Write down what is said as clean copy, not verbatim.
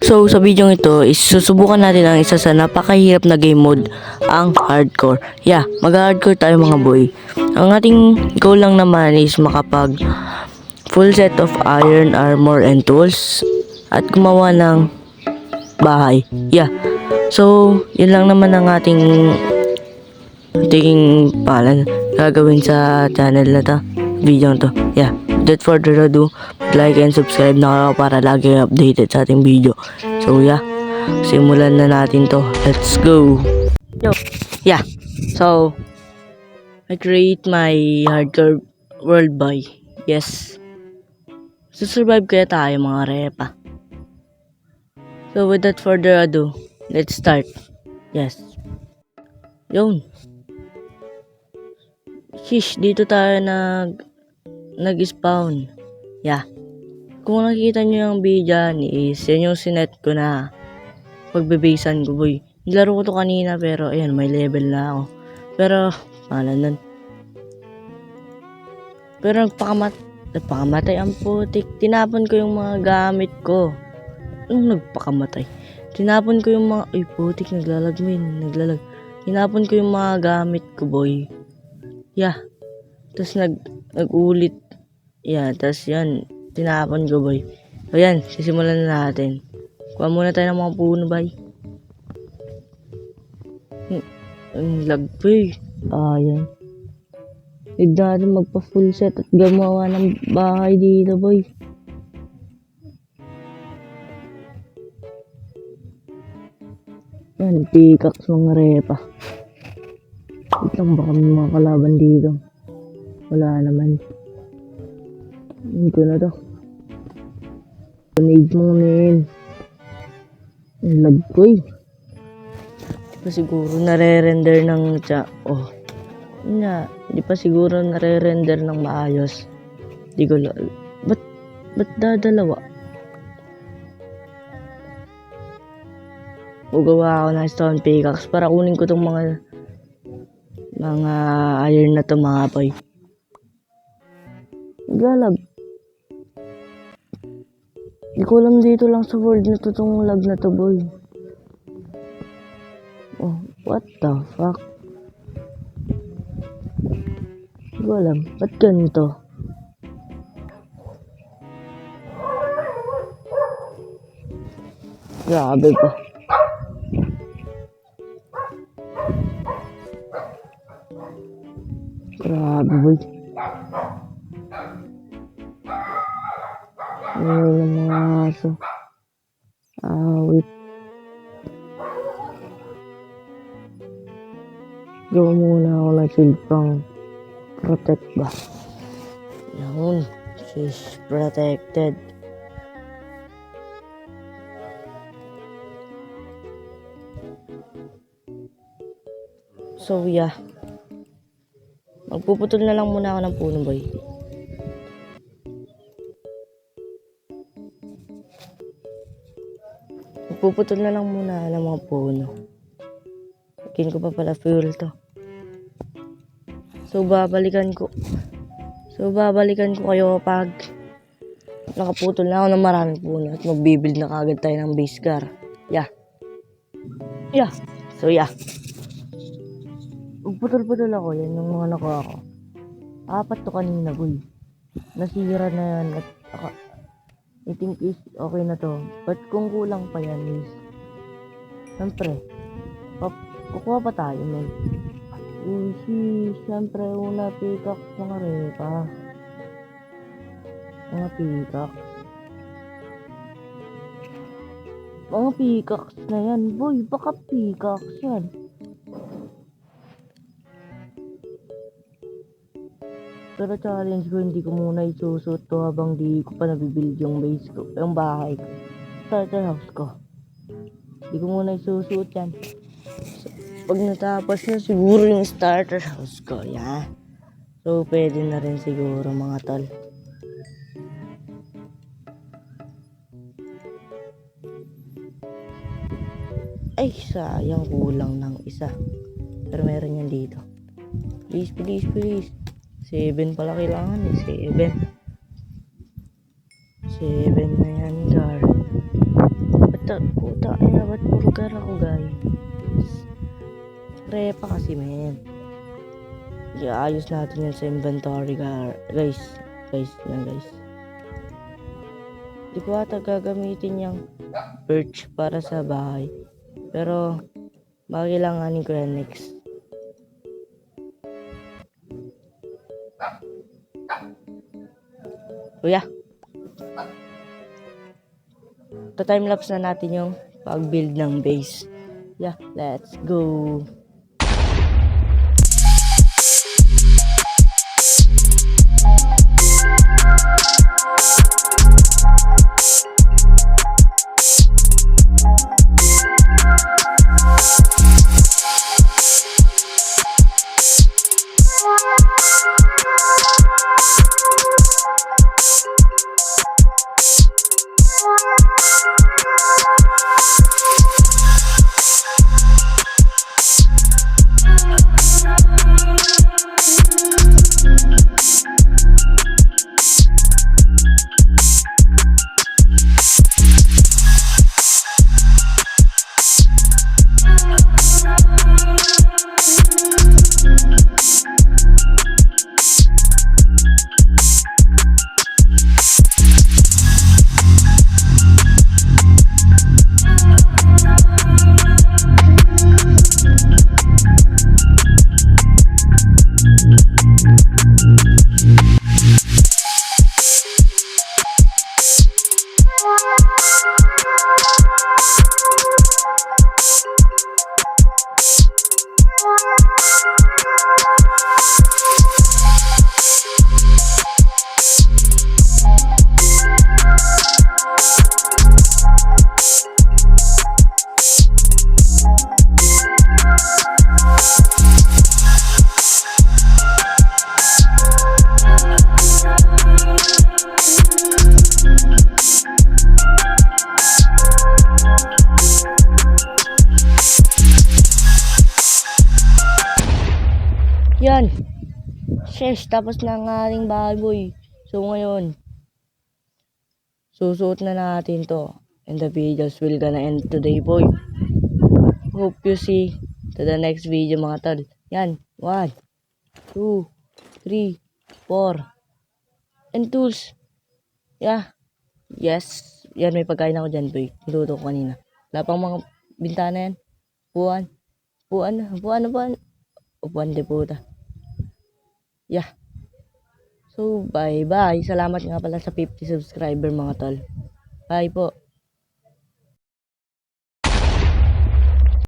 So sa video ito is susubukan natin ang isa sa napakahirap na game mode, ang hardcore. Yeah, mag-hardcore tayo mga boy. Ang ating goal lang naman is makapag full set of iron armor and tools at gumawa ng bahay. Yeah. So, yun lang naman ang ating palan gagawin sa channel na to, video na to. Yeah. Without further ado, like and subscribe na kayo para lagi updated sa ating video. So yeah, simulan na natin to. Let's go. Yo. Yeah. So I create my hardcore world boy. Yes. Susurvive kaya tayo mga repa. So without further ado, let's start. Yes. Yun. Shish, dito tayo nag-spawn. Yeah. Kung nakikita nyo yung video is yan yung sinet ko na pagbebasean ko boy. Nilaro ko to kanina pero ayan may level na ako. Pero paano nun? Pero nagpakamatay ang putik. Tinapon ko yung mga gamit ko. Anong nagpakamatay? Tinapon ko yung mga... Ay putik, naglalag. Tinapon ko yung mga gamit ko boy. Yeah. Tapos nag-ulit. Yeah, tapos yan. Tinapon ko boy. So yan, sisimulan na natin. Kuha muna tayo ng mga puno boy. Ang lag boy. Ayan. Need natin magpa full set at gumawa ng bahay dito boy. Yan, pickaxe mga repa. Wait lang, baka may mga kalaban dito. Wala naman. Hindi ko na to. Need mo ngayon. Ang lag ko eh. Di pa siguro nare-render ng Hindi pa siguro nare-render ng maayos. Di ko ba't dadalawa? Ugawa ako ng stone pickaxe para kunin ko tong mga iron na to mga boy. Galag. Di ko alam dito lang sa world na to tong lag na to boy. Oh, what the fuck? Di ko alam. Ba't ganito? Grabe pa. Grabe boy. Ayun ang mga aso. Wait. Gawa muna ako ng shield pang protect ba. Yun. She's protected. So yeah. Magpuputol na lang muna ako ng puno boy. Magpuputol na lang muna ng mga puno. Akin ko pa pala fuel to. So babalikan ko kayo pag nakaputol na ako ng maraming puno at magbibuild na kagad tayo ng base car. Yeah. So yeah. Magputol-putol ako. Yan yung mga nakuha ko. 4 to kanina boy. Nasira na yan at I think is okay na to. But kung kulang pa yan is siyempre kukuha pa tayo men. Siyempre una pickaxe mga repa. Mga pickaxe na yan boy. Baka pickaxe yan. Pero challenge ko, hindi ko muna isusuot to habang di ko pa nabibuild yung base ko, yung bahay ko. Starter house ko. Hindi ko muna isusuot yan. So, pag natapos na siguro yung starter house ko, yeah. So, pwede na rin siguro mga tol. Ay, sayang kulang ng isa. Pero meron yan dito. Please. 7 pala kailangan eh. 7 na yan, Gar. Ba't puta, ay na, ba't puro car ako, guys? Prepa kasi, men. Iayos natin yan sa inventory, guys. Guys. Di ko ata gagamitin yung birch para sa bahay. Pero, kailanganin ko yan next. Kuya. Timelapse na natin yung pag-build ng base. Yeah, let's go. Yan. Shesh, tapos na ang ating bahay, boy. So, ngayon, susuot na natin to. And the videos will gonna end today, boy. Hope you see to the next video, mga tol. Yan. 1, 2, 3, 4. And tools. Yeah. Yes. Yan, may pagkain ako dyan, boy. Niluto ko kanina. Wala pang mga bintana yan. Puan. Upuan de puta. Yeah. So, bye-bye. Salamat nga pala sa 50 subscriber, mga tol. Bye po.